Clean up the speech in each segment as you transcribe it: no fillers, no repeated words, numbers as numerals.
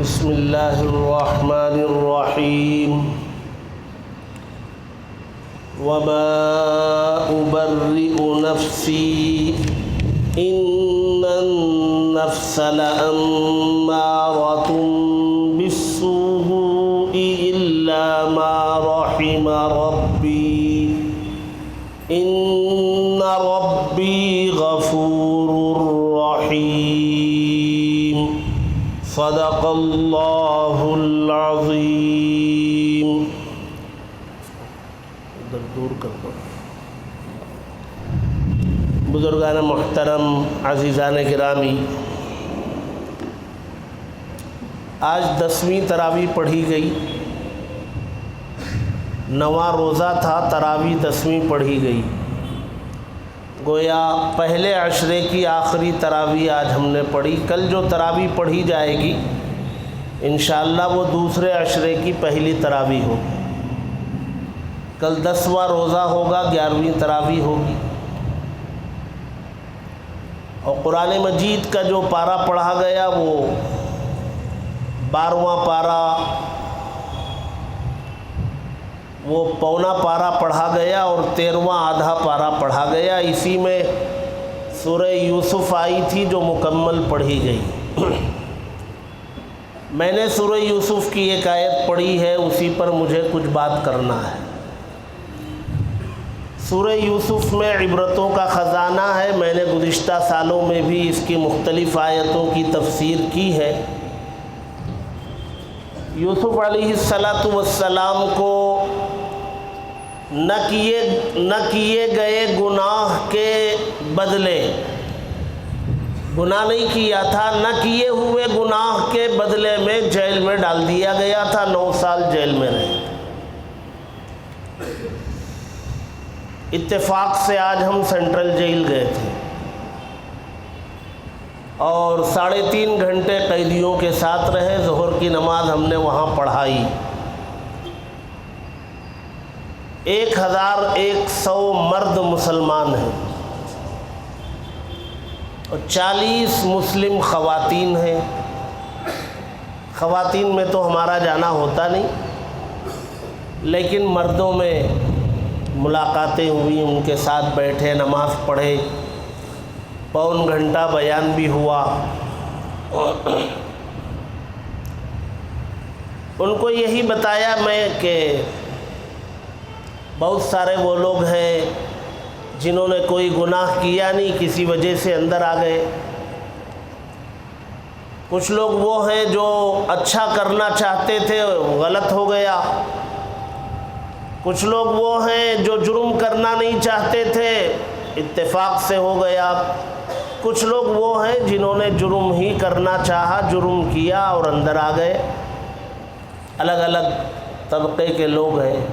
بسم اللہ الرحمن الرحیم وما أبرئ نفسی ان النفس لأمارة بالسوء الا ما رحم ربی ان ربی غفور رحیم صدق اللہ العظیم۔ ادھر دور کر دو۔ بزرگان محترم، عزیزان گرامی، آج 10ویں تراویح پڑھی گئی۔ 9واں روزہ تھا، تراویح 10ویں پڑھی گئی۔ گویا پہلے عشرے کی آخری تراویح آج ہم نے پڑھی۔ کل جو تراویح پڑھی جائے گی انشاءاللہ وہ دوسرے عشرے کی پہلی تراویح ہوگی۔ کل 10واں روزہ ہوگا، 11ویں تراویح ہوگی۔ اور قرآن مجید کا جو پارہ پڑھا گیا وہ 12واں پارہ، وہ پونا پارہ پڑھا گیا اور 13واں آدھا پارہ پڑھا گیا۔ اسی میں سورہ یوسف آئی تھی جو مکمل پڑھی گئی۔ میں نے سورہ یوسف کی ایک آیت پڑھی ہے، اسی پر مجھے کچھ بات کرنا ہے۔ سورہ یوسف میں عبرتوں کا خزانہ ہے۔ میں نے گزشتہ سالوں میں بھی اس کی مختلف آیتوں کی تفسیر کی ہے۔ یوسف علیہ السلام کو نہ کیے گئے گناہ کے بدلے، گناہ نہیں کیا تھا، نہ کیے ہوئے گناہ کے بدلے میں جیل میں ڈال دیا گیا تھا۔ 9 سال جیل میں رہے۔ اتفاق سے آج ہم سینٹرل جیل گئے تھے اور 3.5 گھنٹے قیدیوں کے ساتھ رہے۔ ظہر کی نماز ہم نے وہاں پڑھائی۔ 1100 مرد مسلمان ہیں اور 40 مسلم خواتین ہیں۔ خواتین میں تو ہمارا جانا ہوتا نہیں، لیکن مردوں میں ملاقاتیں ہوئی، ان کے ساتھ بیٹھے، نماز پڑھے، پون گھنٹہ بیان بھی ہوا۔ ان کو یہی بتایا میں کہ بہت سارے وہ لوگ ہیں جنہوں نے کوئی گناہ کیا نہیں، کسی وجہ سے اندر آ گئے۔ کچھ لوگ وہ ہیں جو اچھا کرنا چاہتے تھے، غلط ہو گیا۔ کچھ لوگ وہ ہیں جو جرم کرنا نہیں چاہتے تھے، اتفاق سے ہو گیا۔ کچھ لوگ وہ ہیں جنہوں نے جرم ہی کرنا چاہا، جرم کیا اور اندر آ گئے۔ الگ الگ طبقے کے لوگ ہیں۔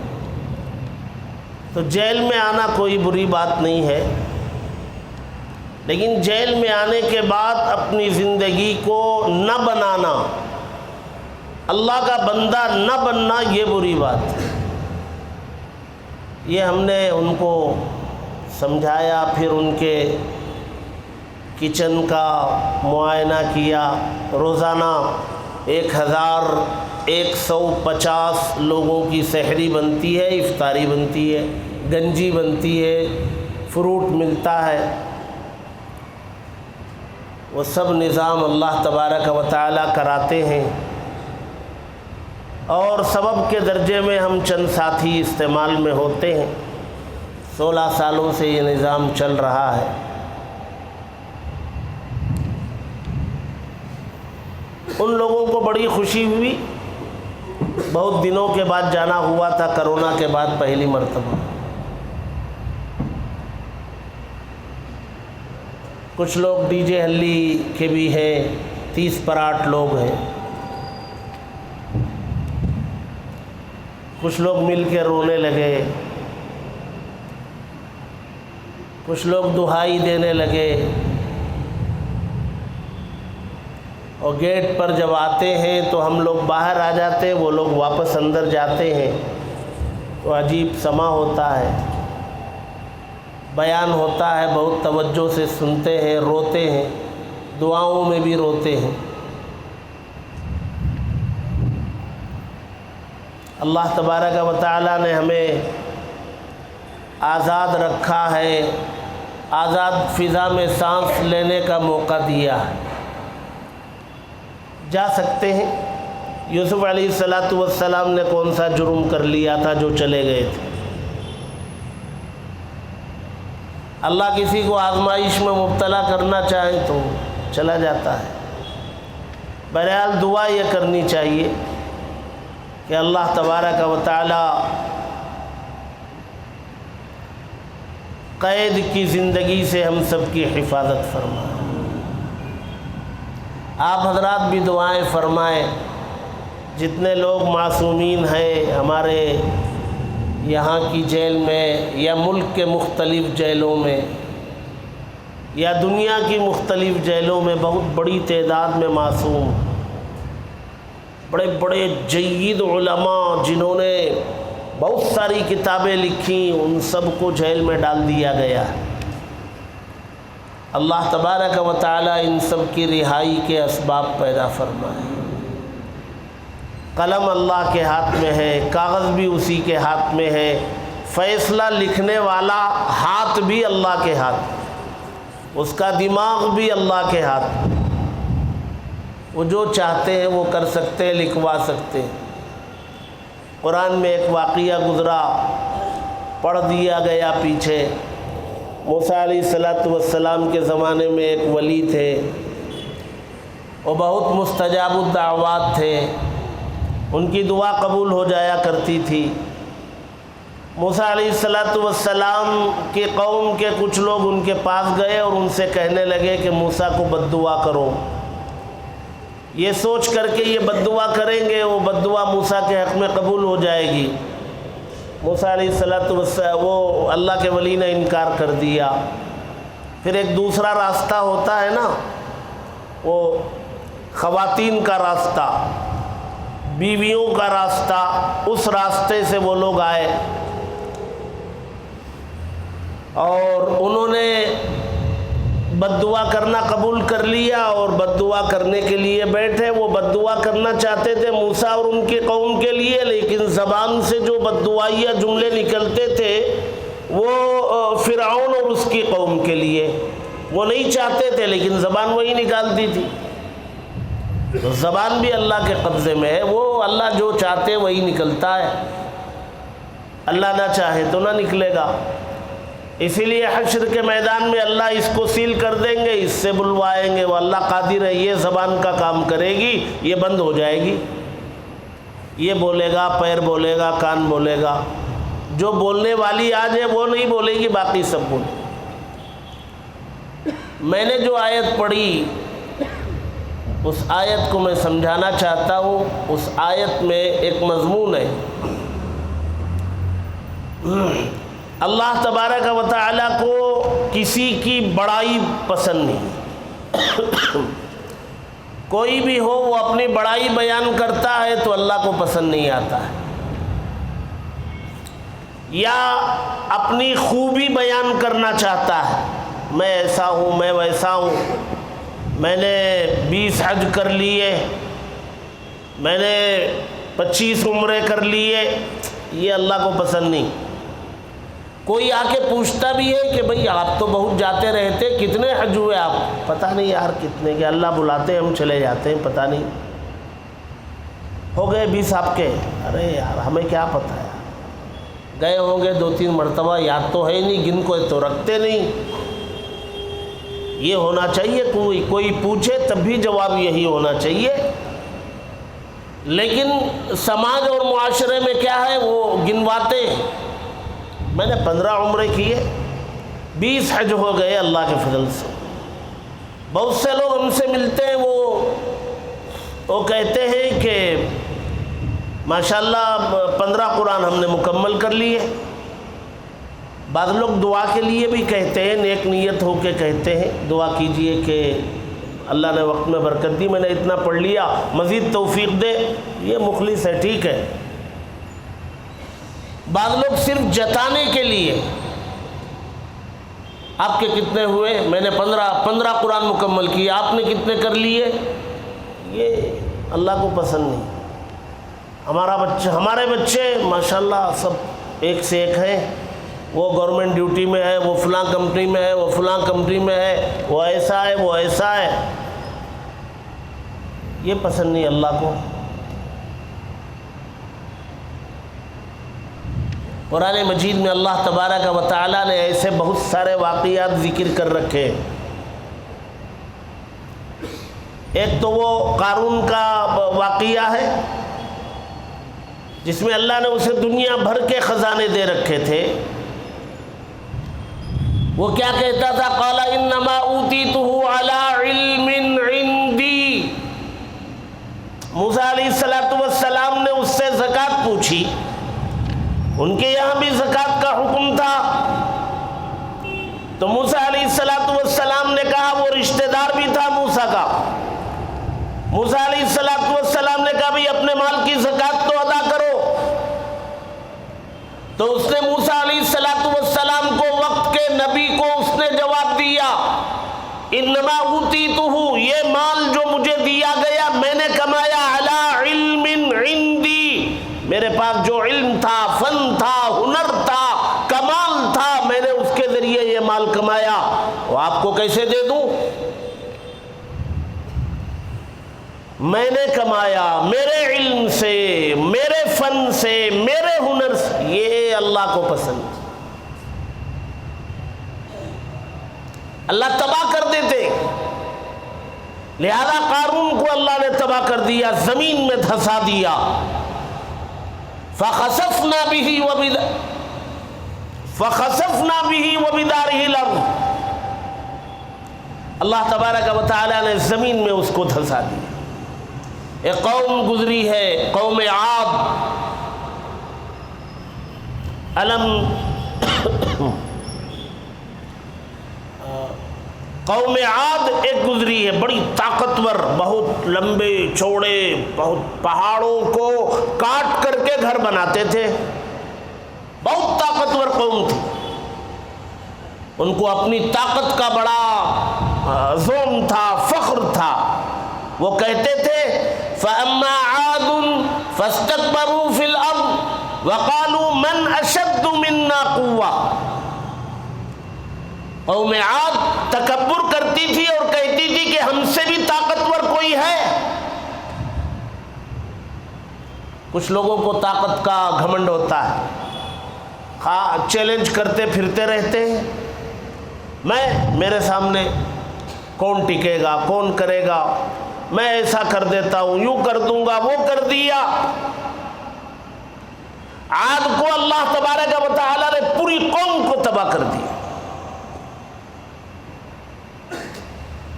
تو جیل میں آنا کوئی بری بات نہیں ہے، لیکن جیل میں آنے کے بعد اپنی زندگی کو نہ بنانا، اللہ کا بندہ نہ بننا، یہ بری بات ہے۔ یہ ہم نے ان کو سمجھایا، پھر ان کے کچن کا معائنہ کیا۔ روزانہ 1150 لوگوں کی سحری بنتی ہے، افطاری بنتی ہے، گنجی بنتی ہے، فروٹ ملتا ہے۔ وہ سب نظام اللہ تبارک و تعالی کراتے ہیں، اور سبب کے درجے میں ہم چند ساتھی استعمال میں ہوتے ہیں۔ 16 سالوں سے یہ نظام چل رہا ہے۔ ان لوگوں کو بڑی خوشی ہوئی، بہت دنوں کے بعد جانا ہوا تھا، کرونا کے بعد پہلی مرتبہ۔ کچھ لوگ ڈی جے ہلی کے بھی ہیں، 30-50 لوگ ہیں۔ کچھ لوگ مل کے رونے لگے، کچھ لوگ دہائی دینے لگے، اور گیٹ پر جب آتے ہیں تو ہم لوگ باہر آ جاتے ہیں، وہ لوگ واپس اندر جاتے ہیں، تو عجیب سما ہوتا ہے۔ بیان ہوتا ہے، بہت توجہ سے سنتے ہیں، روتے ہیں، دعاؤں میں بھی روتے ہیں۔ اللہ تبارک و تعالیٰ نے ہمیں آزاد رکھا ہے، آزاد فضا میں سانس لینے کا موقع دیا ہے، جا سکتے ہیں۔ یوسف علیہ السلام نے کون سا جرم کر لیا تھا جو چلے گئے تھے؟ اللہ کسی کو آزمائش میں مبتلا کرنا چاہے تو چلا جاتا ہے۔ بہرحال دعا یہ کرنی چاہیے کہ اللہ تبارک و تعالی قید کی زندگی سے ہم سب کی حفاظت فرمائے۔ آپ حضرات بھی دعائیں فرمائیں۔ جتنے لوگ معصومین ہیں ہمارے یہاں کی جیل میں یا ملک کے مختلف جیلوں میں یا دنیا کی مختلف جیلوں میں، بہت بڑی تعداد میں معصوم، بڑے بڑے جید علماء جنہوں نے بہت ساری کتابیں لکھی، ان سب کو جیل میں ڈال دیا گیا ہے۔ اللہ تبارک و تعالی ان سب کی رہائی کے اسباب پیدا فرمائے۔ قلم اللہ کے ہاتھ میں ہے، کاغذ بھی اسی کے ہاتھ میں ہے، فیصلہ لکھنے والا ہاتھ بھی اللہ کے ہاتھ، اس کا دماغ بھی اللہ کے ہاتھ، وہ جو چاہتے ہیں وہ کر سکتے ہیں، لکھوا سکتے ہیں۔ قرآن میں ایک واقعہ گزرا، پڑھ دیا گیا پیچھے۔ موسیٰ علیہ السلام کے زمانے میں ایک ولی تھے، وہ بہت مستجاب الدعوات تھے، ان کی دعا قبول ہو جایا کرتی تھی۔ موسیٰ علیہ السلام کی قوم کے کچھ لوگ ان کے پاس گئے اور ان سے کہنے لگے کہ موسیٰ کو بد دعا کرو، یہ سوچ کر کے یہ بد دعا کریں گے وہ بد دعا موسیٰ کے حق میں قبول ہو جائے گی۔ موسیٰ علیہ السلام وہ اللہ کے ولی نے انکار کر دیا۔ پھر ایک دوسرا راستہ ہوتا ہے نا، وہ خواتین کا راستہ، بیویوں کا راستہ، اس راستے سے وہ لوگ آئے اور انہوں نے بد دعا کرنا قبول کر لیا اور بد دعا کرنے کے لیے بیٹھے۔ وہ بد دعا کرنا چاہتے تھے موسیٰ اور ان کی قوم کے لیے، لیکن زبان سے جو بد دعائیہ جملے نکلتے تھے وہ فرعون اور اس کی قوم کے لیے، وہ نہیں چاہتے تھے لیکن زبان وہی نکالتی تھی۔ تو زبان بھی اللہ کے قبضے میں ہے، وہ اللہ جو چاہتے وہی نکلتا ہے، اللہ نہ چاہے تو نہ نکلے گا۔ اسی لیے حشر کے میدان میں اللہ اس کو سیل کر دیں گے، اس سے بلوائیں گے، وہ اللہ قادر ہے، یہ زبان کا کام کرے گی، یہ بند ہو جائے گی، یہ بولے گا، پیر بولے گا، کان بولے گا، جو بولنے والی آج ہے وہ نہیں بولے گی، باقی سب بولے۔ میں نے جو آیت پڑھی اس آیت کو میں سمجھانا چاہتا ہوں۔ اس آیت میں ایک مضمون ہے، اللہ تبارک و تعالیٰ کو کسی کی بڑائی پسند نہیں۔ کوئی بھی ہو وہ اپنی بڑائی بیان کرتا ہے تو اللہ کو پسند نہیں آتا ہے، یا اپنی خوبی بیان کرنا چاہتا ہے، میں ایسا ہوں، میں ویسا ہوں، میں نے 20 حج کر لیے، میں نے 25 عمرے کر لیے، یہ اللہ کو پسند نہیں۔ کوئی آ کے پوچھتا بھی ہے کہ بھئی آپ تو بہت جاتے رہتے، کتنے حج ہوئے آپ؟ پتہ نہیں یار کتنے کے، اللہ بلاتے ہیں ہم چلے جاتے ہیں، پتہ نہیں ہو گئے 20 آپ کے۔ ارے یار ہمیں کیا پتہ ہے، گئے ہوں گے 2-3 مرتبہ، یاد تو ہے نہیں، گن کو تو رکھتے نہیں۔ یہ ہونا چاہیے، کوئی پوچھے تب بھی جواب یہی ہونا چاہیے، لیکن سماج اور معاشرے میں کیا ہے، وہ گنواتے ہیں۔ میں نے 15 عمرے کیے، 20 حج ہو گئے اللہ کے فضل سے۔ بہت سے لوگ ہم سے ملتے ہیں، وہ کہتے ہیں کہ ماشاءاللہ 15 قرآن ہم نے مکمل کر لیے۔ بعض لوگ دعا کے لیے بھی کہتے ہیں، نیک نیت ہو کے کہتے ہیں دعا کیجئے کہ اللہ نے وقت میں برکت دی، میں نے اتنا پڑھ لیا، مزید توفیق دے۔ یہ مخلص ہے، ٹھیک ہے۔ بعض لوگ صرف جتانے کے لیے، آپ کے کتنے ہوئے؟ میں نے 15 قرآن مکمل کیے، آپ نے کتنے کر لیے؟ یہ اللہ کو پسند نہیں۔ ہمارے بچے ماشاءاللہ سب ایک سے ایک ہیں، وہ گورنمنٹ ڈیوٹی میں ہے، وہ فلاں کمپنی میں ہے، وہ فلاں کمپنی میں ہے، وہ ایسا ہے، وہ ایسا ہے۔ یہ پسند نہیں اللہ کو۔ قرآن مجید میں اللہ تبارک و تعالیٰ نے ایسے بہت سارے واقعات ذکر کر رکھے۔ ایک تو وہ قارون کا واقعہ ہے جس میں اللہ نے اسے دنیا بھر کے خزانے دے رکھے تھے۔ وہ کیا کہتا تھا؟ قال انما اوتیتہ علی علم عندی۔ موسیٰ علیہ السلام نے اس سے زکوٰۃ پوچھی، ان کے یہاں بھی زکوٰۃ کا حکم تھا، تو موسیٰ علیہ السلام نے کہا، وہ رشتہ دار بھی تھا موسیٰ کا، موسیٰ علیہ السلام نے کہا بھئی اپنے مال کی زکوٰۃ تو ادا کرو۔ تو اس نے موسیٰ علیہ السلام کو، وقت کے نبی کو اس نے جواب دیا، انما اوتیتہ، یہ مال جو مجھے دیا گیا میں نے کمایا، علی علم عندی، میرے پاس جو علم تھا، فن تھا، ہنر تھا، کمال تھا، میں نے اس کے ذریعے یہ مال کمایا، وہ آپ کو کیسے دے دوں؟ میں نے کمایا میرے علم سے، میرے فن سے، میرے ہنر سے۔ یہ اللہ کو پسند، اللہ تباہ کر دیتے، لہذا قارون کو اللہ نے تباہ کر دیا، زمین میں دھسا دیا۔ فخسفنا به وبداره الارض، اللہ تبارک و تعالیٰ نے زمین میں اس کو دھسا دیا۔ ایک قوم گزری ہے، قوم عاد، قوم عاد ایک گزری ہے، بڑی طاقتور، بہت لمبے چوڑے، بہت پہاڑوں کو کاٹ کر کے گھر بناتے تھے، بہت طاقتور قوم تھی، ان کو اپنی طاقت کا بڑا زوم تھا، فخر تھا۔ وہ کہتے تھے فَأَمَّا عَادٌ فَاسْتَكْبَرُوا فِي الْأَرْضِ وَقَالُوا مَنْ أَشَدُّ مِنَّا قُوَّةً۔ قوم عاد تکبر کرتی تھی اور کہتی تھی کہ ہم سے بھی طاقتور کوئی ہے۔ کچھ لوگوں کو طاقت کا گھمنڈ ہوتا ہے، چیلنج کرتے پھرتے رہتے ہیں، میرے سامنے کون ٹکے گا، کون کرے گا، میں ایسا کر دیتا ہوں، یوں کر دوں گا، وہ کر دیا۔ عاد کو اللہ تبارک و تعالیٰ نے پوری قوم کو تباہ کر دیا۔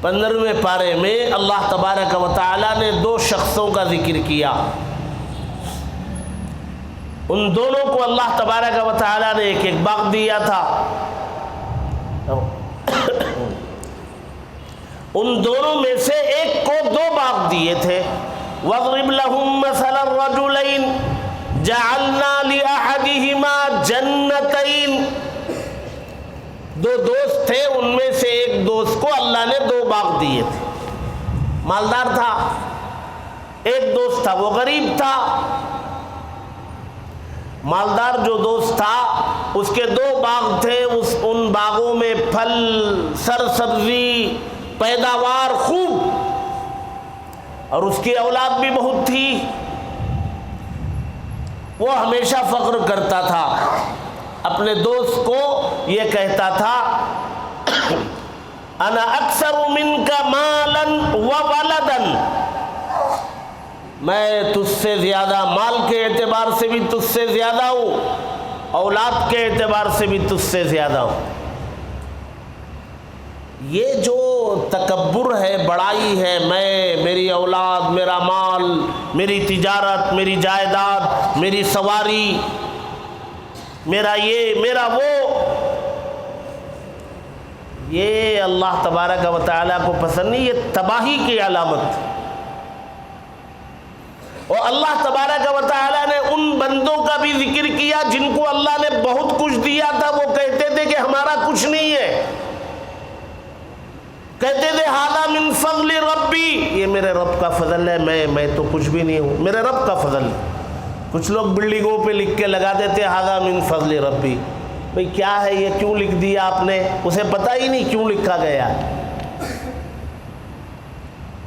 15ویں پارے میں اللہ تبارک و تعالیٰ نے 2 شخصوں کا ذکر کیا، ان دونوں کو اللہ تبارک و تعالیٰ نے ایک ایک باغ دیا تھا، ان دونوں میں سے ایک کو 2 باغ دیے تھے۔ وَاضْرِبْ لَهُمْ مَثَلَ الرَّجُلَيْنِ جَعَلْنَا لِأَحَدِهِمَا جَنَّتَيْنِ، 2 دوست تھے، ان میں سے ایک دوست کو اللہ نے 2 باغ دیے تھے، مالدار تھا، ایک دوست تھا وہ غریب تھا۔ مالدار جو دوست تھا اس کے 2 باغ تھے، ان باغوں میں پھل، سرسبزی، پیداوار خوب، اور اس کی اولاد بھی بہت تھی۔ وہ ہمیشہ فخر کرتا تھا، اپنے دوست کو یہ کہتا تھا انا اکثر منک مالا وولدا، میں تجھ سے زیادہ مال کے اعتبار سے بھی تجھ سے زیادہ ہوں، اولاد کے اعتبار سے بھی تجھ سے زیادہ ہوں۔ یہ جو تکبر ہے، بڑائی ہے، میری اولاد، میرا مال، میری تجارت، میری جائیداد، میری سواری، میرا یہ، میرا وہ، یہ اللہ تبارک و تعالیٰ کو پسند نہیں، یہ تباہی کی علامت۔ اور اللہ تبارک و تعالیٰ نے ان بندوں کا بھی ذکر کیا جن کو اللہ نے بہت کچھ دیا تھا، وہ کہتے تھے کہ ہمارا کچھ نہیں ہے، کہتے تھے ھذا من فضل ربی، یہ میرے رب کا فضل ہے، میں تو کچھ بھی نہیں ہوں، میرے رب کا فضل ہے۔ کچھ لوگ بلڈنگوں پہ لکھ کے لگا دیتے ھذا من فضل ربی. بھئی کیا ہے یہ، کیوں لکھ دیا آپ نے؟ اسے پتہ ہی نہیں کیوں لکھا گیا.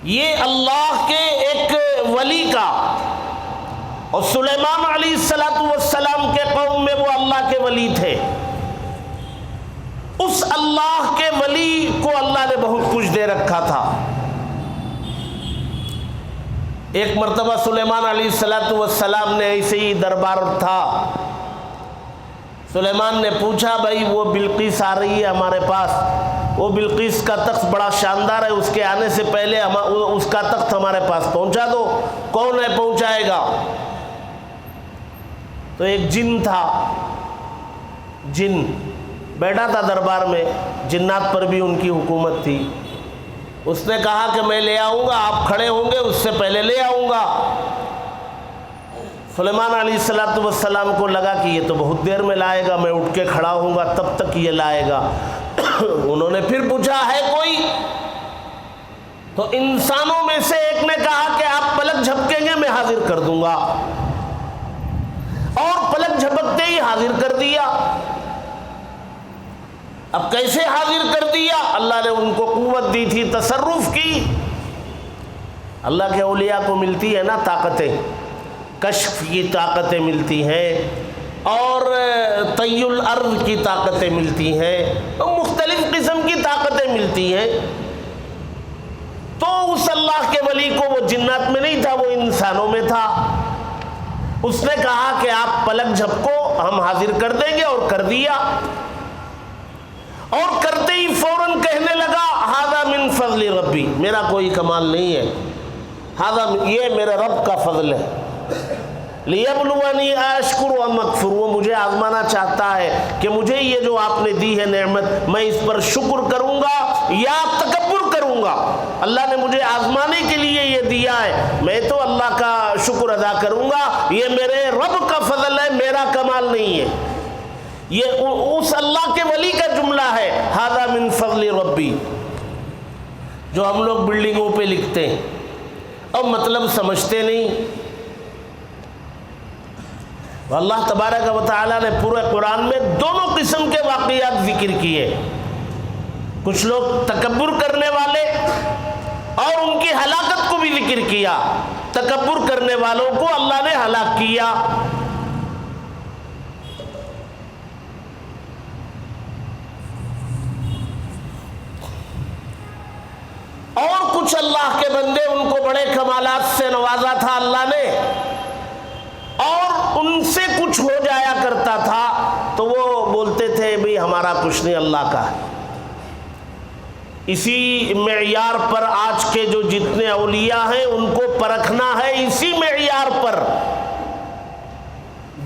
یہ اللہ کے ایک ولی کا، اور سلیمان علیہ السلام کے قوم میں وہ اللہ کے ولی تھے. اس اللہ کے ولی کو اللہ نے بہت کچھ دے رکھا تھا. ایک مرتبہ سلیمان علیہ السلام نے ایسے ہی دربار تھا. سلیمان نے پوچھا بھائی وہ بلقیس آ رہی ہے ہمارے پاس، وہ بلقیس کا تخت بڑا شاندار ہے، اس کے آنے سے پہلے اس کا تخت ہمارے پاس پہنچا دو. کون ہے پہنچائے گا؟ تو ایک جن تھا، جن بیٹھا تھا دربار میں، جنات پر بھی ان کی حکومت تھی. اس نے کہا کہ میں لے آؤں گا، آپ کھڑے ہوں گے اس سے پہلے لے آؤں گا. سلیمان علیہ السلام کو لگا کہ یہ تو بہت دیر میں لائے گا، میں اٹھ کے کھڑا ہوں گا تب تک یہ لائے گا. انہوں نے پھر پوچھا ہے کوئی؟ تو انسانوں میں سے ایک نے کہا کہ آپ پلک جھپکیں گے میں حاضر کر دوں گا، اور پلک جھپکتے ہی حاضر کر دیا. اب کیسے حاضر کر دیا؟ اللہ نے ان کو قوت دی تھی تصرف کی. اللہ کے اولیاء کو ملتی ہے نا طاقتیں، کشف کی طاقتیں ملتی ہیں، اور طی الارض کی طاقتیں ملتی ہیں، مختلف قسم کی طاقتیں ملتی ہیں. تو اس اللہ کے ولی کو وہ جنات میں نہیں تھا، وہ انسانوں میں تھا. اس نے کہا کہ آپ پلک جھپکو ہم حاضر کر دیں گے، اور کر دیا. اور کرتے ہی فوراً کہنے لگا ھذا من فضل ربی، میرا کوئی کمال نہیں ہے، ھذا یہ میرے رب کا فضل ہے. لیبلونی اشکر ام اکفر، وہ مجھے آزمانا چاہتا ہے کہ مجھے یہ جو آپ نے دی ہے نعمت، میں اس پر شکر کروں گا یا تکبر کروں گا. اللہ نے مجھے آزمانے کے لیے یہ دیا ہے، میں تو اللہ کا شکر ادا کروں گا. یہ میرے رب کا فضل ہے، میرا کمال نہیں ہے. یہ اس اللہ کے ولی کا جملہ ہے ھذا من فضل ربی، جو ہم لوگ بلڈنگوں پہ لکھتے ہیں اور مطلب سمجھتے نہیں. اللہ تبارک و تعالیٰ نے پورے قرآن میں دونوں قسم کے واقعات ذکر کیے. کچھ لوگ تکبر کرنے والے، اور ان کی ہلاکت کو بھی ذکر کیا. تکبر کرنے والوں کو اللہ نے ہلاک کیا. اور کچھ اللہ کے بندے، ان کو بڑے کمالات سے نوازا تھا اللہ نے، اور ان سے کچھ ہو جایا کرتا تھا تو وہ بولتے تھے بھئی ہمارا کچھ نہیں، اللہ کا ہے. اسی معیار پر آج کے جو جتنے اولیاء ہیں ان کو پرکھنا ہے، اسی معیار پر.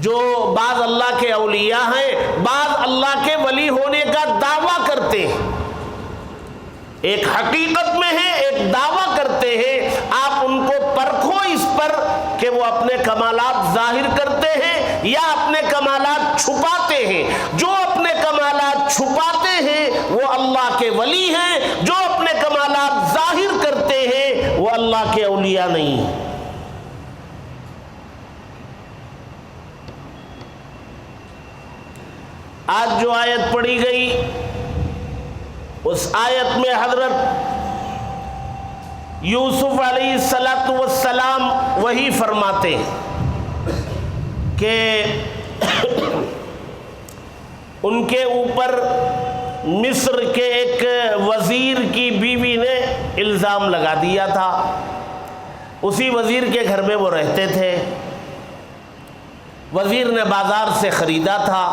جو بعض اللہ کے اولیاء ہیں، بعض اللہ کے ولی ہونے کا دعویٰ کرتے ہیں، ایک حقیقت میں ہے، ایک دعویٰ کرتے ہیں. آپ ان کو پرکھو اس پر کہ وہ اپنے کمالات ظاہر کرتے ہیں یا اپنے کمالات چھپاتے ہیں. جو اپنے کمالات چھپاتے ہیں وہ اللہ کے ولی ہیں، جو اپنے کمالات ظاہر کرتے ہیں وہ اللہ کے اولیاء نہیں ہیں. آج جو آیت پڑھی گئی، اس آیت میں حضرت یوسف علیہ السلام وہی فرماتے ہیں کہ ان کے اوپر مصر کے ایک وزیر کی بیوی نے الزام لگا دیا تھا. اسی وزیر کے گھر میں وہ رہتے تھے. وزیر نے بازار سے خریدا تھا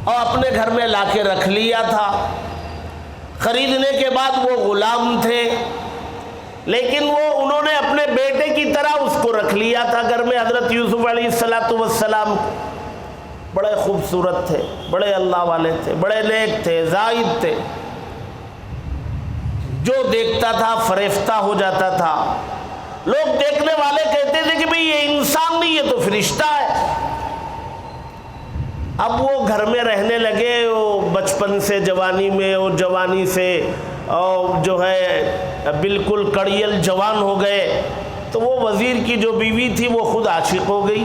اور اپنے گھر میں لا کے رکھ لیا تھا. خریدنے کے بعد وہ غلام تھے، لیکن وہ انہوں نے اپنے بیٹے کی طرح اس کو رکھ لیا تھا گھر میں. حضرت یوسف علیہ السلام بڑے خوبصورت تھے، بڑے اللہ والے تھے، بڑے نیک تھے، زاہد تھے. جو دیکھتا تھا فریفتہ ہو جاتا تھا. لوگ دیکھنے والے کہتے تھے کہ بھئی یہ انسان نہیں، یہ تو فرشتہ ہے. اب وہ گھر میں رہنے لگے، وہ بچپن سے جوانی میں، اور جوانی سے اور جو ہے بالکل کڑیل جوان ہو گئے. تو وہ وزیر کی جو بیوی تھی وہ خود عاشق ہو گئی،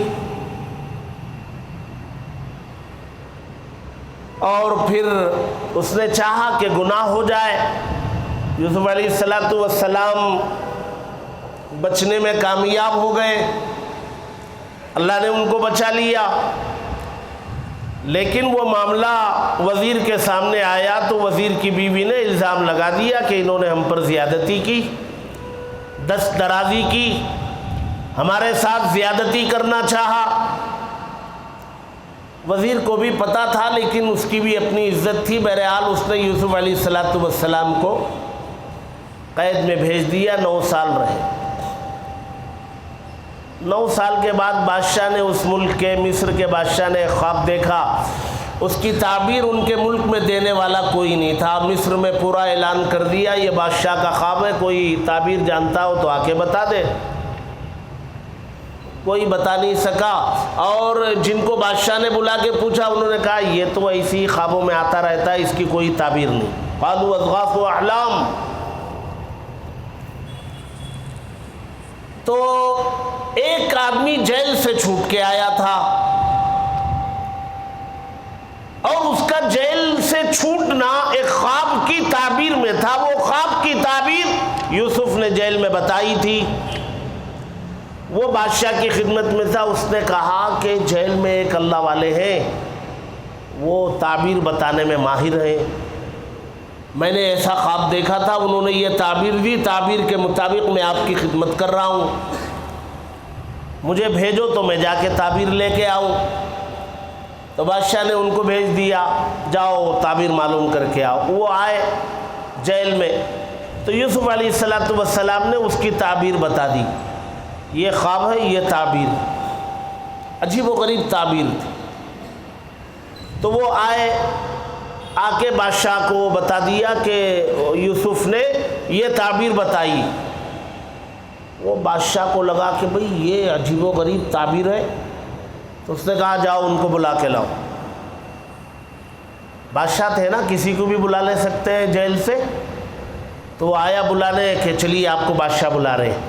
اور پھر اس نے چاہا کہ گناہ ہو جائے۔ یوسف علیہ السلام بچنے میں کامیاب ہو گئے، اللہ نے ان کو بچا لیا، لیکن وہ معاملہ وزیر کے سامنے آیا تو وزیر کی بیوی نے الزام لگا دیا کہ انہوں نے ہم پر زیادتی کی، دست درازی کی، ہمارے ساتھ زیادتی کرنا چاہا۔ وزیر کو بھی پتہ تھا، لیکن اس کی بھی اپنی عزت تھی، بہرحال اس نے یوسف علیہ السلام کو قید میں بھیج دیا، 9 سال رہے۔ 9 سال کے بعد بادشاہ نے، اس ملک کے مصر کے بادشاہ نے ایک خواب دیکھا، اس کی تعبیر ان کے ملک میں دینے والا کوئی نہیں تھا۔ مصر میں پورا اعلان کر دیا یہ بادشاہ کا خواب ہے، کوئی تعبیر جانتا ہو تو آ کے بتا دے۔ کوئی بتا نہیں سکا، اور جن کو بادشاہ نے بلا کے پوچھا انہوں نے کہا یہ تو ایسی خوابوں میں آتا رہتا ہے، اس کی کوئی تعبیر نہیں۔ قالوا اضغاث احلام۔ تو ایک آدمی جیل سے چھوٹ کے آیا تھا، اور اس کا جیل سے چھوٹنا ایک خواب کی تعبیر میں تھا۔ وہ خواب کی تعبیر یوسف نے جیل میں بتائی تھی۔ وہ بادشاہ کی خدمت میں تھا، اس نے کہا کہ جیل میں ایک اللہ والے ہیں، وہ تعبیر بتانے میں ماہر ہیں، میں نے ایسا خواب دیکھا تھا، انہوں نے یہ تعبیر دی، تعبیر کے مطابق میں آپ کی خدمت کر رہا ہوں، مجھے بھیجو تو میں جا کے تعبیر لے کے آؤں۔ تو بادشاہ نے ان کو بھیج دیا، جاؤ تعبیر معلوم کر کے آؤ۔ وہ آئے جیل میں، تو یوسف علیہ السلام نے اس کی تعبیر بتا دی، یہ خواب ہے، یہ تعبیر، عجیب و غریب تعبیر تھی۔ تو وہ آئے، آ کے بادشاہ کو بتا دیا کہ یوسف نے یہ تعبیر بتائی۔ وہ بادشاہ کو لگا کہ بھئی یہ عجیب و غریب تعبیر ہے، تو اس نے کہا جاؤ ان کو بلا کے لاؤ۔ بادشاہ تھے نا، کسی کو بھی بلا لے سکتے ہیں جیل سے، تو وہ آیا بلانے کہ چلیے آپ کو بادشاہ بلا رہے ہیں۔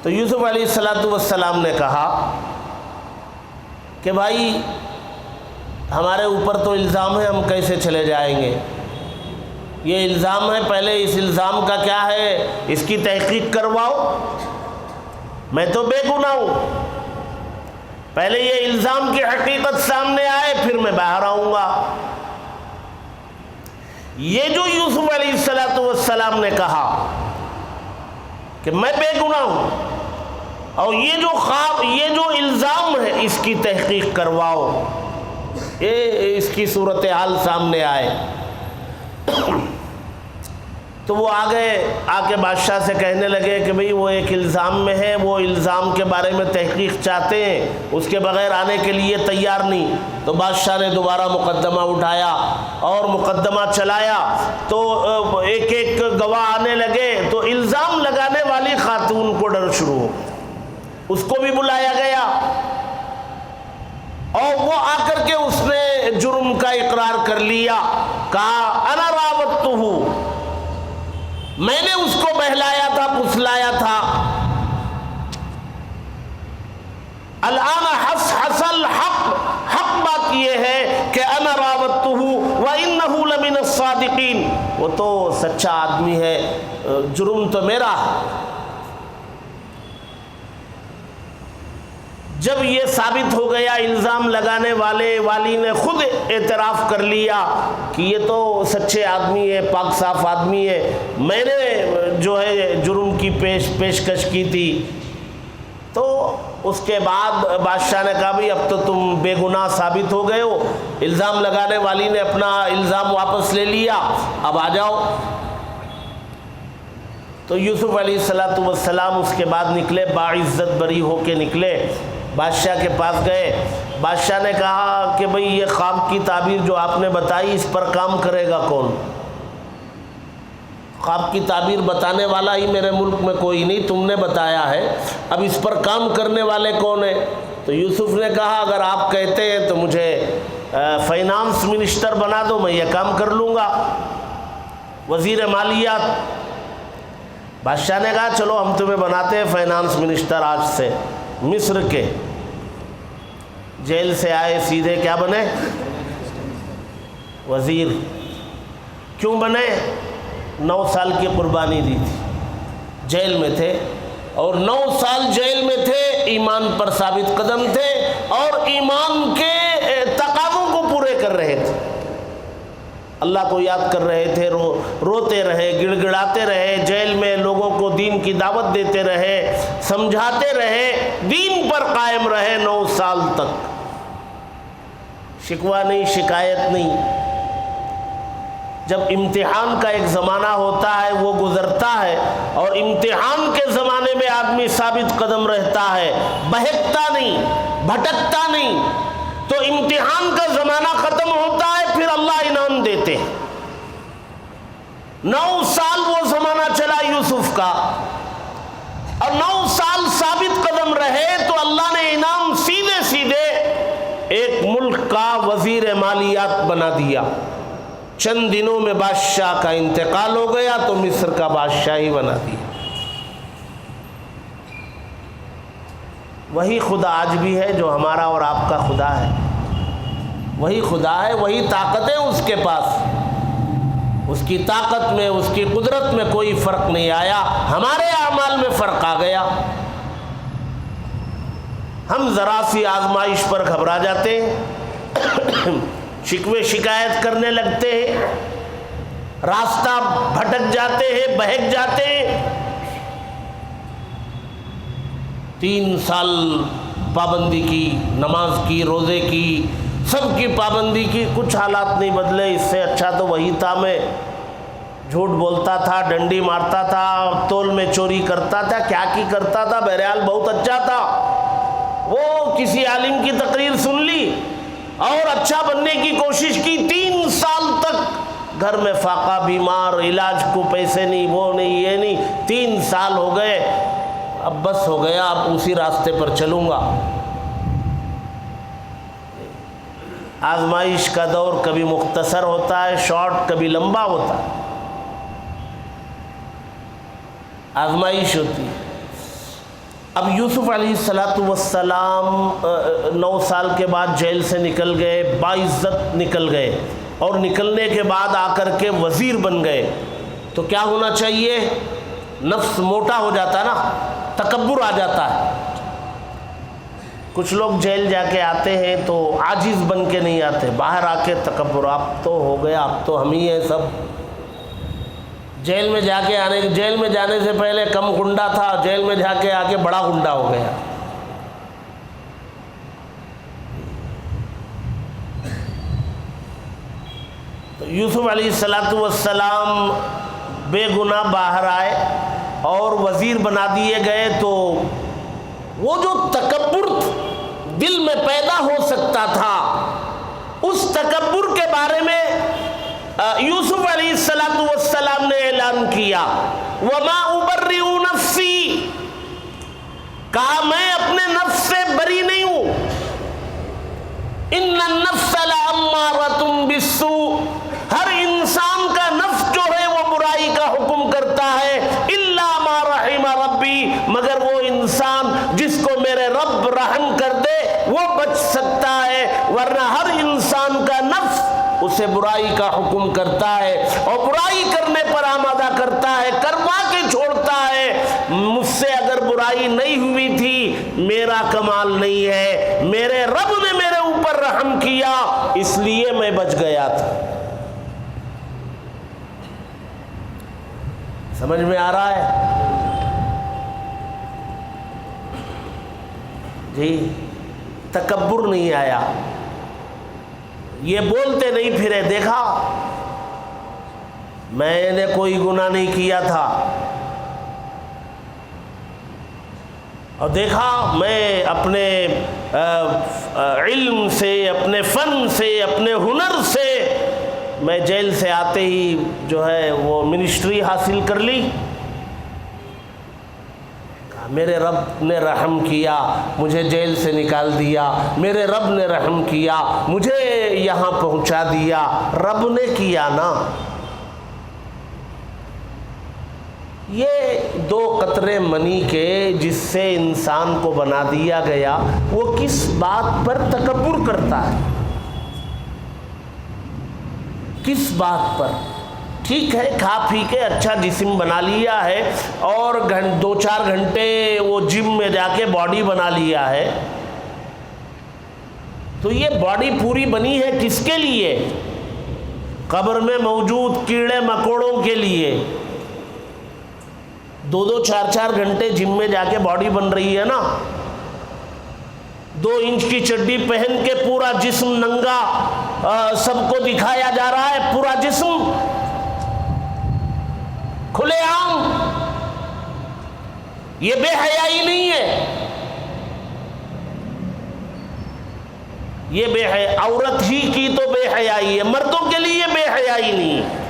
تو یوسف علیہ السلام نے کہا کہ بھائی ہمارے اوپر تو الزام ہے، ہم کیسے چلے جائیں گے؟ یہ الزام ہے، پہلے اس الزام کا کیا ہے اس کی تحقیق کرواؤ، میں تو بے گناہ ہوں، پہلے یہ الزام کی حقیقت سامنے آئے پھر میں باہر آؤں گا۔ یہ جو یوسف علیہ السلام نے کہا کہ میں بے گناہ ہوں، اور یہ جو خواب، یہ جو الزام ہے اس کی تحقیق کرواؤ، یہ اس کی صورتحال سامنے آئے۔ تو وہ آگے آ کے بادشاہ سے کہنے لگے کہ بھئی وہ ایک الزام میں ہے، وہ الزام کے بارے میں تحقیق چاہتے ہیں، اس کے بغیر آنے کے لیے تیار نہیں۔ تو بادشاہ نے دوبارہ مقدمہ اٹھایا اور مقدمہ چلایا، تو ایک ایک گواہ آنے لگے، تو الزام لگانے والی خاتون کو ڈر شروع ہو، اس کو بھی بلایا گیا، اور وہ آ کر کے اس نے جرم کا اقرار کر لیا، کہا انا راودتہ، میں نے اس کو بہلایا تھا، پھسلایا تھا۔ الآن حصل الحق، حق بات یہ ہے کہ انا راودتہ وانہ لمن الصادقین، وہ تو سچا آدمی ہے، جرم تو میرا ہے۔ جب یہ ثابت ہو گیا، الزام لگانے والی نے خود اعتراف کر لیا کہ یہ تو سچے آدمی ہے، پاک صاف آدمی ہے، میں نے جو ہے جرم کی پیشکش کی تھی، تو اس کے بعد بادشاہ نے کہا بھئی اب تو تم بے گناہ ثابت ہو گئے ہو، الزام لگانے والی نے اپنا الزام واپس لے لیا، اب آ جاؤ۔ تو یوسف علیہ السلام اس کے بعد نکلے، باعزت بری ہو کے نکلے، بادشاہ کے پاس گئے۔ بادشاہ نے کہا کہ بھئی یہ خواب کی تعبیر جو آپ نے بتائی اس پر کام کرے گا کون؟ خواب کی تعبیر بتانے والا ہی میرے ملک میں کوئی نہیں، تم نے بتایا ہے، اب اس پر کام کرنے والے کون ہیں؟ تو یوسف نے کہا اگر آپ کہتے ہیں تو مجھے فائنانس منسٹر بنا دو، میں یہ کام کر لوں گا، وزیر مالیات۔ بادشاہ نے کہا چلو ہم تمہیں بناتے ہیں فائنانس منسٹر آج سے مصر کے۔ جیل سے آئے سیدھے کیا بنے؟ وزیر۔ کیوں بنے؟ 9 سال کی قربانی دی تھی، جیل میں تھے اور 9 سال جیل میں تھے، ایمان پر ثابت قدم تھے اور ایمان کے تقاضوں کو پورے کر رہے تھے، اللہ کو یاد کر رہے تھے، روتے رہے، گڑ گڑاتے رہے، جیل میں لوگوں کو دین کی دعوت دیتے رہے، سمجھاتے رہے، دین پر قائم رہے 9 سال تک، شکوہ نہیں، شکایت نہیں۔ جب امتحان کا ایک زمانہ ہوتا ہے وہ گزرتا ہے اور امتحان کے زمانے میں آدمی ثابت قدم رہتا ہے، بہکتا نہیں، بھٹکتا نہیں، تو امتحان کا زمانہ ختم ہوتا ہے، پھر اللہ انعام دیتے ہیں۔ 9 سال وہ زمانہ چلا یوسف کا اور 9 سال ثابت قدم رہے تو اللہ نے انعام سیدھے سیدھے ایک ملک کا وزیر مالیات بنا دیا۔ چند دنوں میں بادشاہ کا انتقال ہو گیا تو مصر کا بادشاہ ہی بنا دیا۔ وہی خدا آج بھی ہے جو ہمارا اور آپ کا خدا ہے، وہی خدا ہے، وہی طاقتیں اس کے پاس، اس کی طاقت میں، اس کی قدرت میں کوئی فرق نہیں آیا، ہمارے اعمال میں فرق آ گیا۔ ہم ذرا سی آزمائش پر گھبرا جاتے ہیں، شکوے شکایت کرنے لگتے ہیں، راستہ بھٹک جاتے ہیں، بہک جاتے ہیں۔ 3 سال پابندی کی، نماز کی، روزے کی، سب کی پابندی کی، کچھ حالات نہیں بدلے۔ اس سے اچھا تو وہی تھا، میں جھوٹ بولتا تھا، ڈنڈی مارتا تھا، تول میں چوری کرتا تھا، کیا کی کرتا تھا، بہرحال بہت اچھا تھا۔ وہ کسی عالم کی تقریر سن لی اور اچھا بننے کی کوشش کی، 3 سال تک گھر میں فاقہ، بیمار، علاج کو پیسے نہیں، وہ نہیں، یہ نہیں، 3 سال ہو گئے، اب بس ہو گیا، اب اسی راستے پر چلوں گا۔ آزمائش کا دور کبھی مختصر ہوتا ہے، شارٹ، کبھی لمبا ہوتا ہے، آزمائش ہوتی ہے۔ اب یوسف علیہ السلام 9 سال کے بعد جیل سے نکل گئے، باعزت نکل گئے، اور نکلنے کے بعد آ کر کے وزیر بن گئے، تو کیا ہونا چاہیے؟ نفس موٹا ہو جاتا نا، تکبر آ جاتا ہے۔ کچھ لوگ جیل جا کے آتے ہیں تو عاجز بن کے نہیں آتے، باہر آ کے تکبر، اب تو ہو گیا، اب تو ہم ہی ہیں سب۔ جیل میں جانے سے پہلے کم گنڈا تھا، جیل میں جا کے آ کے بڑا گنڈا ہو گیا۔ تو یوسف علیہ السلام بے گناہ باہر آئے اور وزیر بنا دیے گئے، تو وہ جو تکبر دل میں پیدا ہو سکتا تھا، اس تکبر کے بارے میں یوسف علیہ السلام نے اعلان کیا، وَمَا أُبَرِّئُ نَفْسِي، کہا میں اپنے نفس سے بری نہیں ہوں، إِنَّ النَّفْسَ لَأَمَّارَةٌ بِالسُّوءِ، ہر انسان کا نفس جو ہے وہ برائی کا حکم کرتا ہے، إِلَّا مَا رَحِمَ رَبِّي، مگر وہ انسان جس کو میرے رب رحم کر دے وہ بچ سکتا ہے، ورنہ ہر انسان کا نفس اسے برائی کا حکم کرتا ہے اور برائی کرنے پر آمادہ کرتا ہے، کروا کے چھوڑتا ہے۔ مجھ سے اگر برائی نہیں ہوئی تھی، میرا کمال نہیں ہے، میرے رب نے میرے اوپر رحم کیا، اس لیے میں بچ گیا تھا۔ سمجھ میں آ رہا ہے؟ جی، تکبر نہیں آیا، یہ بولتے نہیں پھرے، دیکھا میں نے کوئی گناہ نہیں کیا تھا، اور دیکھا میں اپنے علم سے، اپنے فن سے، اپنے ہنر سے میں جیل سے آتے ہی جو ہے وہ منسٹری حاصل کر لی، میرے رب نے رحم کیا، مجھے جیل سے نکال دیا، میرے رب نے رحم کیا، مجھے یہاں پہنچا دیا، رب نے کیا نا۔ یہ دو قطرے منی کے جس سے انسان کو بنا دیا گیا، وہ کس بات پر تکبر کرتا ہے؟ کس بات پر؟ ٹھیک ہے، کھا پی کے اچھا جسم بنا لیا ہے اور 2-4 گھنٹے وہ جم میں جا کے باڈی بنا لیا ہے، تو یہ باڈی پوری بنی ہے کس کے لیے؟ قبر میں موجود کیڑے مکوڑوں کے لیے۔ 2-2 4-4 گھنٹے جم میں جا کے باڈی بن رہی ہے نا، 2 انچ کی چڈی پہن کے پورا جسم ننگا سب کو دکھایا جا رہا ہے، پورا جسم کھلے عام۔ یہ بے حیائی نہیں ہے، یہ عورت ہی کی تو بے حیائی ہے، مردوں کے لیے بے حیائی نہیں ہے۔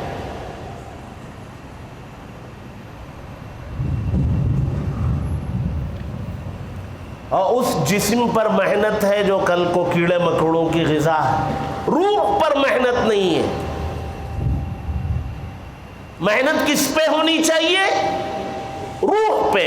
اور اس جسم پر محنت ہے جو کل کو کیڑے مکوڑوں کی غذا ہے، روح پر محنت نہیں ہے۔ محنت کس پہ ہونی چاہیے؟ روح پہ۔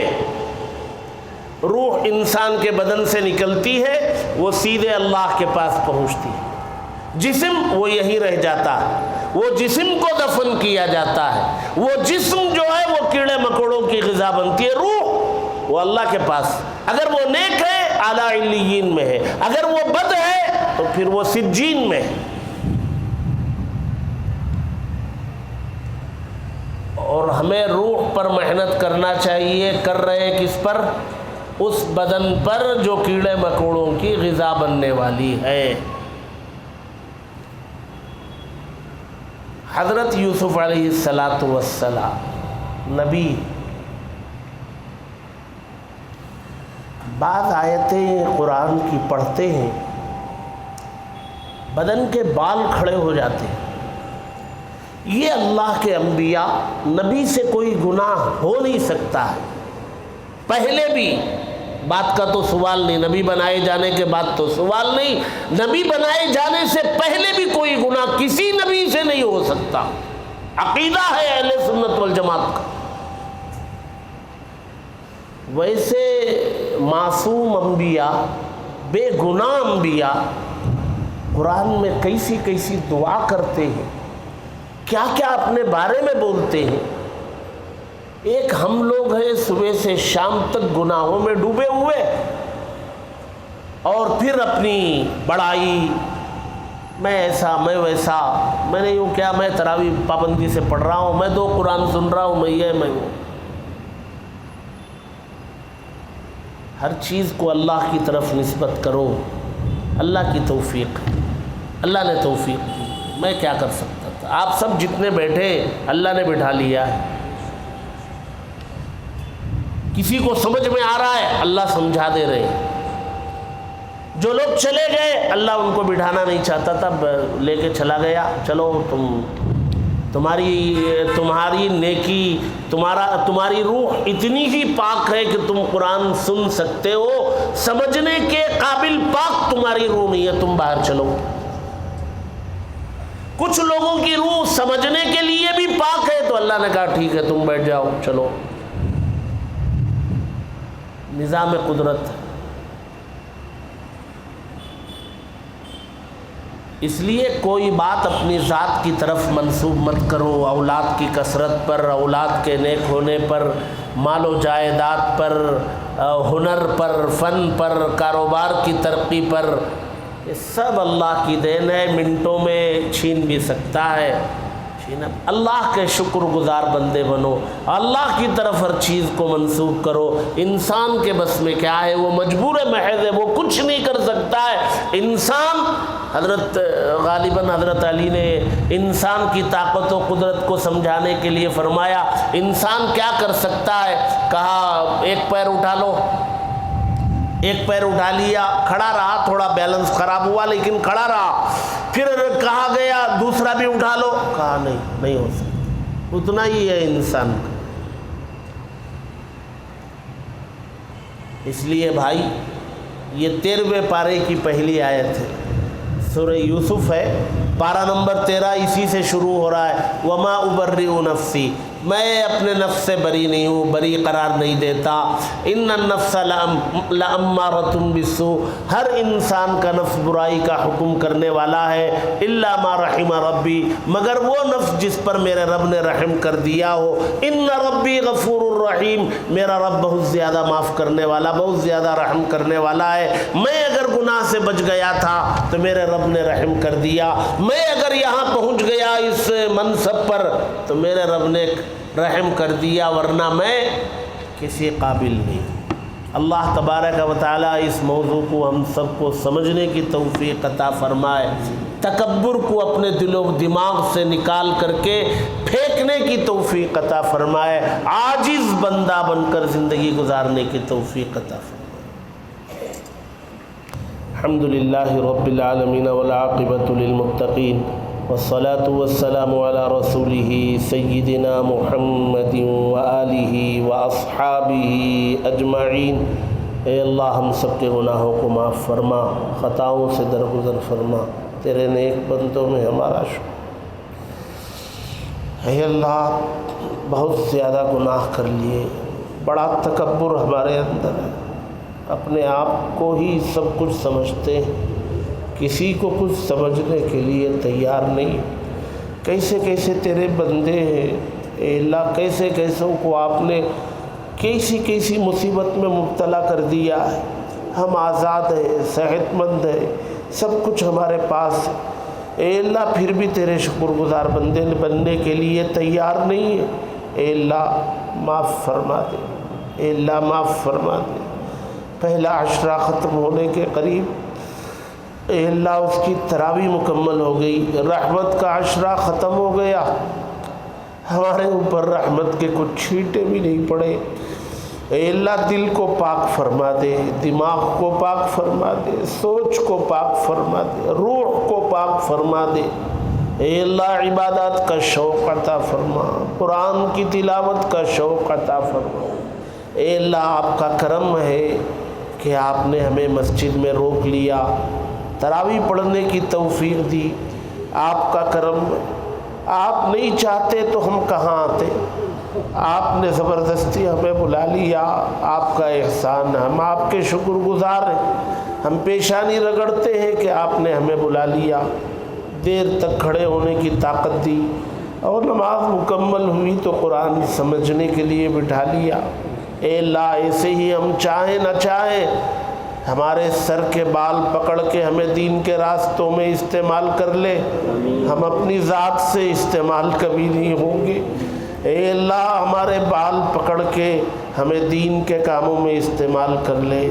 روح انسان کے بدن سے نکلتی ہے، وہ سیدھے اللہ کے پاس پہنچتی ہے۔ جسم وہ یہیں رہ جاتا ہے، وہ جسم کو دفن کیا جاتا ہے، وہ جسم جو ہے وہ کیڑے مکوڑوں کی غذا بنتی ہے۔ روح وہ اللہ کے پاس، اگر وہ نیک ہے اعلیٰ علیین میں ہے، اگر وہ بد ہے تو پھر وہ سجین میں ہے۔ اور ہمیں روح پر محنت کرنا چاہیے، کر رہے کس پر؟ اس بدن پر جو کیڑے مکوڑوں کی غذا بننے والی ہے۔ حضرت یوسف علیہ السلام نبی، بعض آیتیں قرآن کی پڑھتے ہیں، بدن کے بال کھڑے ہو جاتے ہیں۔ یہ اللہ کے انبیاء، نبی سے کوئی گناہ ہو نہیں سکتا ہے، پہلے بھی بات کا تو سوال نہیں، نبی بنائے جانے کے بعد تو سوال نہیں، نبی بنائے جانے سے پہلے بھی کوئی گناہ کسی نبی سے نہیں ہو سکتا، عقیدہ ہے اہل سنت والجماعت کا۔ ویسے معصوم انبیاء، بے گناہ انبیاء قرآن میں کیسی کیسی دعا کرتے ہیں، کیا کیا اپنے بارے میں بولتے ہیں۔ ایک ہم لوگ ہیں صبح سے شام تک گناہوں میں ڈوبے ہوئے، اور پھر اپنی بڑائی، میں ایسا میں ویسا، میں نے یوں کیا، میں تراویح پابندی سے پڑھ رہا ہوں، میں 2 قرآن سن رہا ہوں، میں یہ میں وہ۔ ہر چیز کو اللہ کی طرف نسبت کرو، اللہ کی توفیق، اللہ نے توفیق دی، میں کیا کر سکتا تھا؟ آپ سب جتنے بیٹھے اللہ نے بٹھا لیا ہے، کسی کو سمجھ میں آ رہا ہے اللہ سمجھا دے رہے ہیں، جو لوگ چلے گئے اللہ ان کو بٹھانا نہیں چاہتا تھا، لے کے چلا گیا، چلو تمہاری نیکی، تمہاری روح اتنی ہی پاک ہے کہ تم قرآن سن سکتے ہو، سمجھنے کے قابل پاک تمہاری روح نہیں ہے، تم باہر چلو۔ کچھ لوگوں کی روح سمجھنے کے لیے بھی پاک ہے، تو اللہ نے کہا ٹھیک ہے تم بیٹھ جاؤ، چلو۔ نظام قدرت۔ اس لیے کوئی بات اپنی ذات کی طرف منسوب مت کرو، اولاد کی کثرت پر، اولاد کے نیک ہونے پر، مال و جائیداد پر، ہنر پر، فن پر، کاروبار کی ترقی پر۔ یہ سب اللہ کی دین ہے، منٹوں میں چھین بھی سکتا ہے۔ اللہ کے شکر گزار بندے بنو، اللہ کی طرف ہر چیز کو منسوب کرو۔ انسان کے بس میں کیا ہے؟ وہ مجبور محض ہے، وہ کچھ نہیں کر سکتا ہے۔ انسان، غالباً حضرت علی نے انسان کی طاقت و قدرت کو سمجھانے کے لیے فرمایا انسان کیا کر سکتا ہے؟ کہا ایک پیر اٹھا لو، ایک پیر اٹھا لیا، کھڑا رہا، تھوڑا بیلنس خراب ہوا لیکن کھڑا رہا، پھر کہا گیا دوسرا بھی اٹھا لو، کہا نہیں ہو سکتا، اتنا ہی ہے انسان کا۔ اس لیے بھائی یہ 13ویں پارے کی پہلی آیت ہے، سورہ یوسف ہے، پارہ نمبر 13 اسی سے شروع ہو رہا ہے۔ وما ابرئ نفسی، میں اپنے نفس سے بری نہیں ہوں، بری قرار نہیں دیتا۔ ان النفس لامارۃ بالسوء، ہر انسان کا نفس برائی کا حکم کرنے والا ہے، الا ما رحم ربی، مگر وہ نفس جس پر میرے رب نے رحم کر دیا ہو۔ ان ربی غفور الرحیم، میرا رب بہت زیادہ معاف کرنے والا، بہت زیادہ رحم کرنے والا ہے۔ میں اگر گناہ سے بچ گیا تھا تو میرے رب نے رحم کر دیا، میں اگر یہاں پہنچ گیا اس منصب پر تو میرے رب نے رحم کر دیا، ورنہ میں کسی قابل نہیں۔ اللہ تبارک و تعالیٰ اس موضوع کو ہم سب کو سمجھنے کی توفیق عطا فرمائے، تکبر کو اپنے دل و دماغ سے نکال کر کے پھینکنے کی توفیق عطا فرمائے، عاجز بندہ بن کر زندگی گزارنے کی توفیق عطا فرمائے۔ الحمدللہ رب العالمین والعاقبۃ للمتقین والصلاة والسلام علی رسولہ سیدنا محمد وآلہ واصحابہ اجمعین۔ اے اللہ ہم سب کے گناہوں کو معاف فرما، خطاؤں سے درگزر فرما، تیرے نیک بندوں میں ہمارا شکر۔ اے اللہ بہت زیادہ گناہ کر لیے، بڑا تکبر ہمارے اندر ہے، اپنے آپ کو ہی سب کچھ سمجھتے ہیں، کسی کو کچھ سمجھنے کے لیے تیار نہیں۔ کیسے کیسے تیرے بندے ہیں اے اللہ، کیسے کیسوں کو آپ نے کیسی کیسی مصیبت میں مبتلا کر دیا ہے۔ ہم آزاد ہیں، صحت مند ہیں، سب کچھ ہمارے پاس ہے اے اللہ، پھر بھی تیرے شکر گزار بندے بننے کے لیے تیار نہیں ہے۔ اے اللہ معاف فرما دے، اے اللہ معاف فرما دے۔ پہلا عشرہ ختم ہونے کے قریب اے اللہ اس کی تراویح مکمل ہو گئی، رحمت کا عشرہ ختم ہو گیا، ہمارے اوپر رحمت کے کچھ چھینٹے بھی نہیں پڑے۔ اے اللہ دل کو پاک فرما دے، دماغ کو پاک فرما دے، سوچ کو پاک فرما دے، روح کو پاک فرما دے۔ اے اللہ عبادات کا شوق عطا فرما، قرآن کی تلاوت کا شوق عطا فرما۔ اے اللہ آپ کا کرم ہے کہ آپ نے ہمیں مسجد میں روک لیا، تراویح پڑھنے کی توفیق دی، آپ کا کرم ہے۔ آپ نہیں چاہتے تو ہم کہاں آتے، آپ نے زبردستی ہمیں بلا لیا، آپ کا احسان، ہم آپ کے شکر گزار ہیں۔ ہم پیشانی رگڑتے ہیں کہ آپ نے ہمیں بلا لیا، دیر تک کھڑے ہونے کی طاقت دی، اور نماز مکمل ہوئی تو قرآن سمجھنے کے لیے بٹھا لیا۔ اے اللہ ایسے ہی ہم چاہیں نہ چاہیں ہمارے سر کے بال پکڑ کے ہمیں دین کے راستوں میں استعمال کر لے، ہم اپنی ذات سے استعمال کبھی نہیں ہوں گے۔ اے اللہ ہمارے بال پکڑ کے ہمیں دین کے کاموں میں استعمال کر لے۔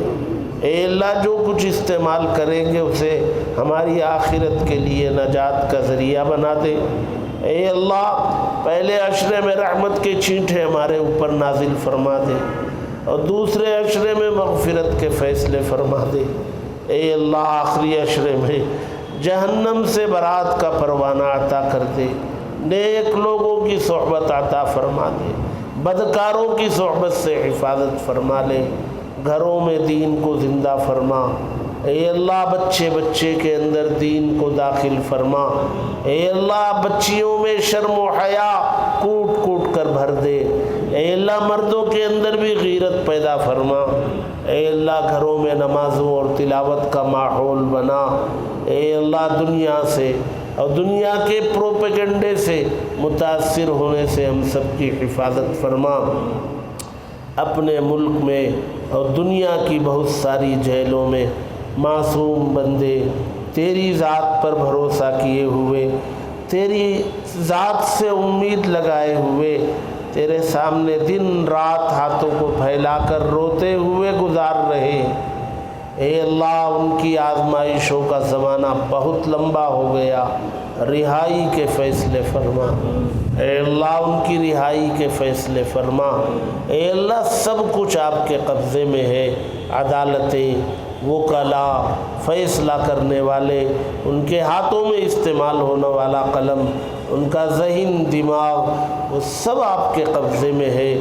اے اللہ جو کچھ استعمال کریں گے اسے ہماری آخرت کے لیے نجات کا ذریعہ بنا دے۔ اے اللہ پہلے عشرے میں رحمت کے چھینٹے ہمارے اوپر نازل فرما دے، اور دوسرے عشرے میں مغفرت کے فیصلے فرما دے۔ اے اللہ آخری عشرے میں جہنم سے برات کا پروانہ عطا کر دے، نیک لوگوں کی صحبت عطا فرما دے، بدکاروں کی صحبت سے حفاظت فرما لے، گھروں میں دین کو زندہ فرما۔ اے اللہ بچے بچے کے اندر دین کو داخل فرما۔ اے اللہ بچیوں میں شرم و حیا کوٹ کوٹ کر بھر دے۔ اے اللہ مردوں کے اندر بھی غیرت پیدا فرما۔ اے اللہ گھروں میں نمازوں اور تلاوت کا ماحول بنا۔ اے اللہ دنیا سے اور دنیا کے پروپیگنڈے سے متاثر ہونے سے ہم سب کی حفاظت فرما۔ اپنے ملک میں اور دنیا کی بہت ساری جیلوں میں معصوم بندے تیری ذات پر بھروسہ کیے ہوئے، تیری ذات سے امید لگائے ہوئے، تیرے سامنے دن رات ہاتھوں کو پھیلا کر روتے ہوئے گزار رہے ہیں۔ اے اللہ ان کی آزمائشوں کا زمانہ بہت لمبا ہو گیا، رہائی کے فیصلے فرما۔ اے اللہ ان کی رہائی کے فیصلے فرما۔ اے اللہ سب کچھ آپ کے قبضے میں ہے، عدالتیں، وکلاء، فیصلہ کرنے والے، ان کے ہاتھوں میں استعمال ہونے والا قلم، ان کا ذہن، دماغ، وہ سب آپ کے قبضے میں ہے۔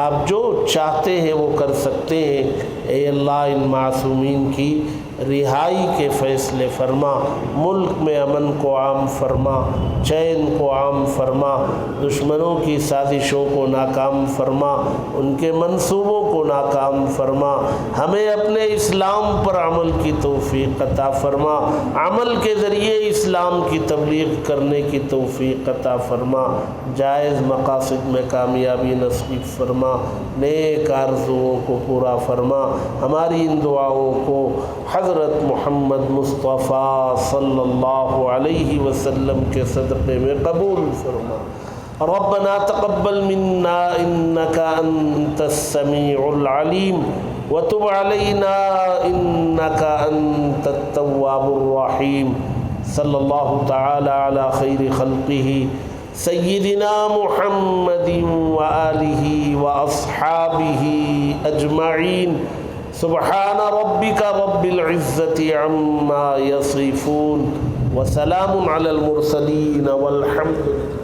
آپ جو چاہتے ہیں وہ کر سکتے ہیں۔ اے اللہ ان معصومین کی رہائی کے فیصلے فرما، ملک میں امن کو عام فرما، چین کو عام فرما، دشمنوں کی سازشوں کو ناکام فرما، ان کے منصوبوں کو ناکام فرما، ہمیں اپنے اسلام پر عمل کی توفیق عطا فرما، عمل کے ذریعے اسلام کی تبلیغ کرنے کی توفیق عطا فرما، جائز مقاصد میں کامیابی نصیب فرما، نیک آرزوؤں کو پورا فرما، ہماری ان دعاؤں کو حضرت محمد مصطفیٰ صلی اللہ علیہ وسلم کے صدقے میں قبول فرما۔ ربنا تقبل منا انك انت السميع العليم وتب علينا انك انت التواب الرحيم۔ صلی اللہ تعالی علی خیر خلقہ سیدنا محمد وآلہ واصحابہ اجمعین۔ سبحان ربک رب العزة عما یصفون وسلام علی المرسلین والحمد للہ۔